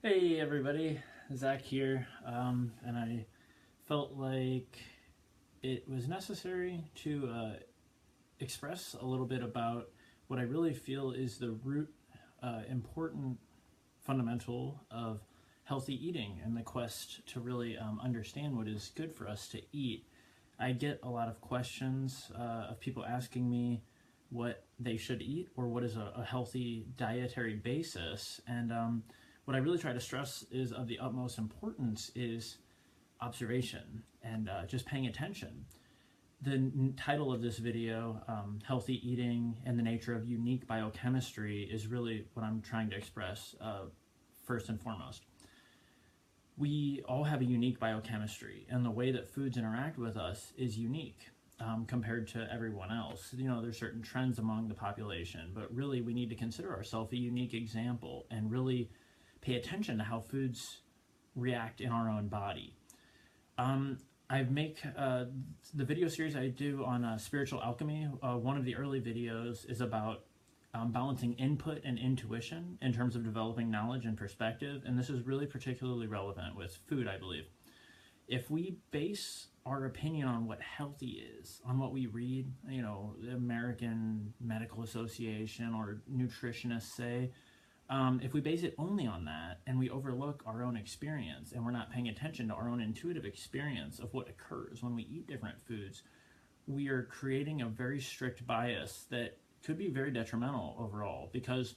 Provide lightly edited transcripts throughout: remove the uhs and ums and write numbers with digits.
Hey everybody, Zach here, and I felt like it was necessary to express a little bit about what I really feel is the root, important fundamental of healthy eating and the quest to really understand what is good for us to eat. I get a lot of questions of people asking me what they should eat or what is a healthy dietary basis, and what I really try to stress is of the utmost importance is observation and just paying attention. The title of this video, Healthy Eating and the Nature of Unique Biochemistry, is really what I'm trying to express first and foremost. We all have a unique biochemistry, and the way that foods interact with us is unique compared to everyone else. You know, there's certain trends among the population, but really we need to consider ourselves a unique example and really pay attention to how foods react in our own body. I make the video series I do on spiritual alchemy. One of the early videos is about balancing input and intuition in terms of developing knowledge and perspective, and this is really particularly relevant with food, I believe. If we base our opinion on what healthy is, on what we read, you know, the American Medical Association or nutritionists say, if we base it only on that and we overlook our own experience and we're not paying attention to our own intuitive experience of what occurs when we eat different foods, we are creating a very strict bias that could be very detrimental overall, because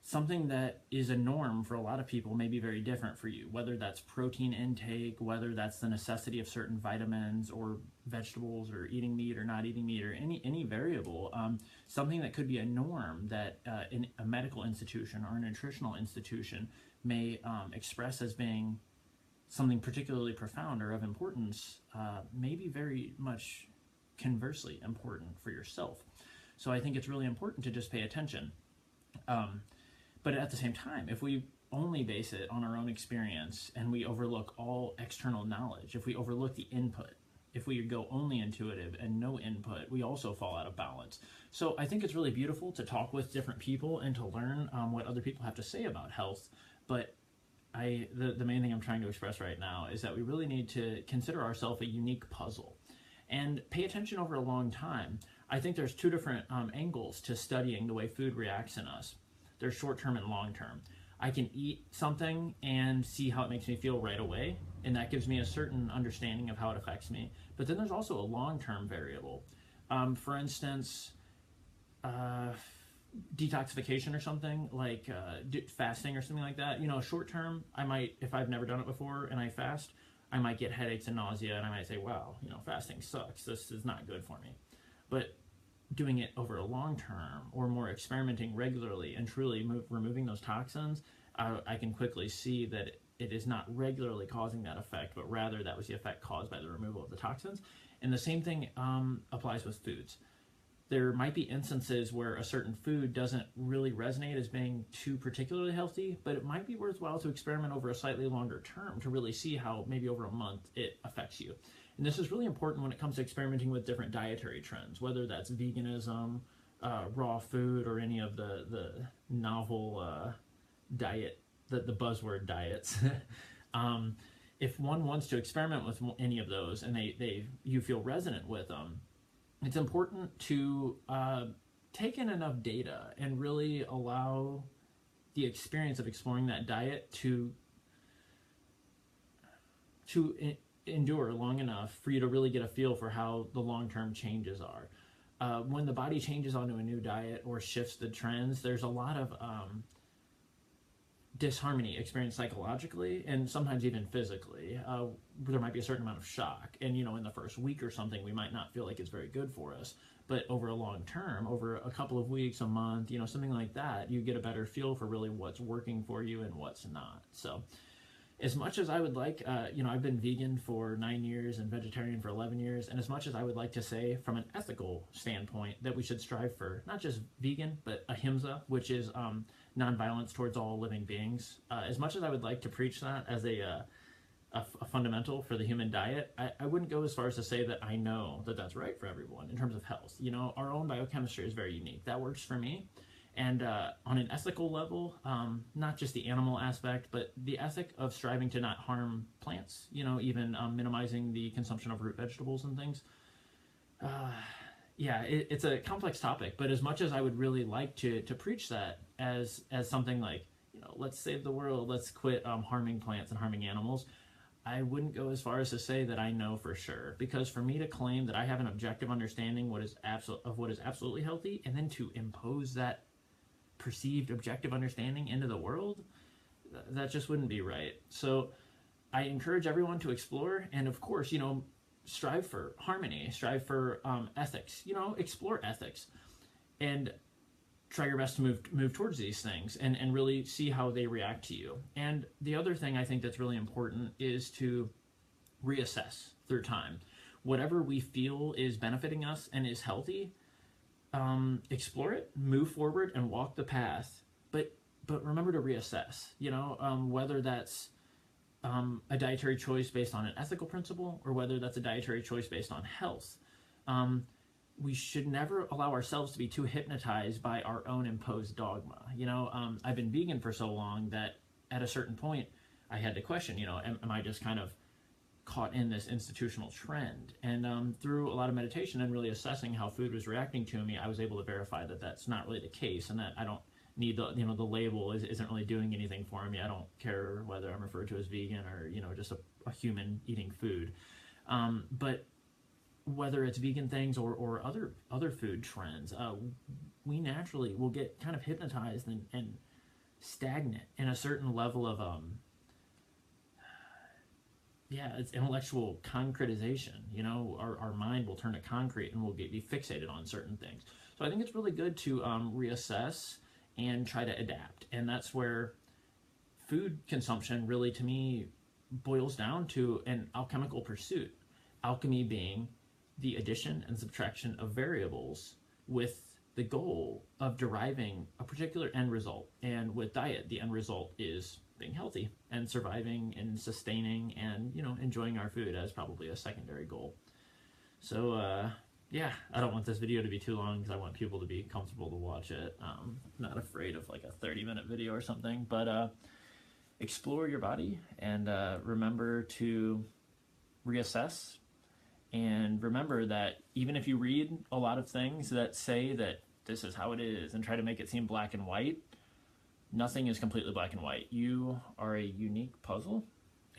something that is a norm for a lot of people may be very different for you, whether that's protein intake, whether that's the necessity of certain vitamins or vegetables or eating meat or not eating meat or any variable. Something that could be a norm that in a medical institution or a nutritional institution may express as being something particularly profound or of importance may be very much conversely important for yourself. So I think it's really important to just pay attention. But at the same time, if we only base it on our own experience and we overlook all external knowledge, if we overlook the input, if we go only intuitive and no input, we also fall out of balance. So I think it's really beautiful to talk with different people and to learn what other people have to say about health. But the main thing I'm trying to express right now is that we really need to consider ourselves a unique puzzle and pay attention over a long time. I think there's two different angles to studying the way food reacts in us. There's short-term and long-term. I can eat something and see how it makes me feel right away, and that gives me a certain understanding of how it affects me. But then there's also a long-term variable. For instance, detoxification or something, like fasting or something like that. You know, short-term, I might, if I've never done it before and I fast, I might get headaches and nausea, and I might say, wow, you know, fasting sucks. This is not good for me. But doing it over a long term, or more experimenting regularly and truly removing those toxins, I can quickly see that it is not regularly causing that effect, but rather that was the effect caused by the removal of the toxins. And the same thing applies with foods. There might be instances where a certain food doesn't really resonate as being too particularly healthy, but it might be worthwhile to experiment over a slightly longer term to really see how maybe over a month it affects you. And this is really important when it comes to experimenting with different dietary trends, whether that's veganism, raw food, or any of the novel diet, the buzzword diets. If one wants to experiment with any of those and you feel resonant with them, it's important to take in enough data and really allow the experience of exploring that diet to endure long enough for you to really get a feel for how the long-term changes are. When the body changes onto a new diet or shifts the trends, there's a lot of disharmony experienced psychologically and sometimes even physically. There might be a certain amount of shock, and you know, in the first week or something we might not feel like it's very good for us, but over a long term, over a couple of weeks, a month, you know, something like that, you get a better feel for really what's working for you and what's not. So as much as I would like, you know, I've been vegan for 9 years and vegetarian for 11 years, and as much as I would like to say from an ethical standpoint that we should strive for not just vegan, but ahimsa, which is nonviolence towards all living beings, as much as I would like to preach that as a fundamental for the human diet, I wouldn't go as far as to say that I know that that's right for everyone in terms of health. You know, our own biochemistry is very unique. That works for me. And on an ethical level, not just the animal aspect, but the ethic of striving to not harm plants, even minimizing the consumption of root vegetables and things. Uh, yeah, it's a complex topic, but as much as I would really like to preach that as something like, let's save the world, let's quit harming plants and harming animals, I wouldn't go as far as to say that I know for sure, because for me to claim that I have an objective understanding of what is absolutely healthy, and then to impose that perceived objective understanding into the world, that just wouldn't be right. So I encourage everyone to explore, and of course, strive for harmony, strive for ethics, explore ethics, and try your best to move towards these things, and really see how they react to you. And the other thing I think that's really important is to reassess through time. Whatever we feel is benefiting us and is healthy, explore it, move forward, and walk the path. But remember to reassess. Whether that's a dietary choice based on an ethical principle, or whether that's a dietary choice based on health. We should never allow ourselves to be too hypnotized by our own imposed dogma. I've been vegan for so long that at a certain point I had to question, am I just kind of caught in this institutional trend? And through a lot of meditation and really assessing how food was reacting to me, I was able to verify that that's not really the case, and that I don't need the label isn't really doing anything for me. I don't care whether I'm referred to as vegan or just a human eating food. But whether it's vegan things or other food trends, we naturally will get kind of hypnotized and stagnant in a certain level of it's intellectual concretization. Our mind will turn to concrete, and we'll be fixated on certain things. So I think it's really good to reassess and try to adapt. And that's where food consumption really, to me, boils down to an alchemical pursuit. Alchemy being the addition and subtraction of variables with the goal of deriving a particular end result. And with diet, the end result is being healthy and surviving and sustaining and, enjoying our food as probably a secondary goal. So, I don't want this video to be too long because I want people to be comfortable to watch it. Not afraid of like a 30-minute video or something, but explore your body, and remember to reassess. And remember that even if you read a lot of things that say that this is how it is and try to make it seem black and white, nothing is completely black and white. You are a unique puzzle,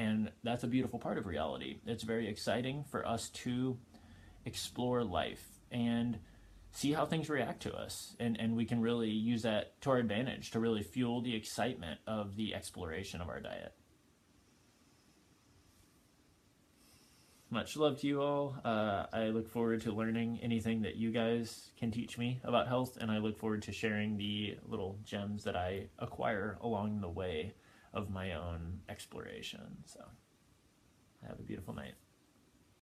and that's a beautiful part of reality. It's very exciting for us to explore life and see how things react to us, and we can really use that to our advantage to really fuel the excitement of the exploration of our diet. Much love to you all. I look forward to learning anything that you guys can teach me about health, and I look forward to sharing the little gems that I acquire along the way of my own exploration. So have a beautiful night.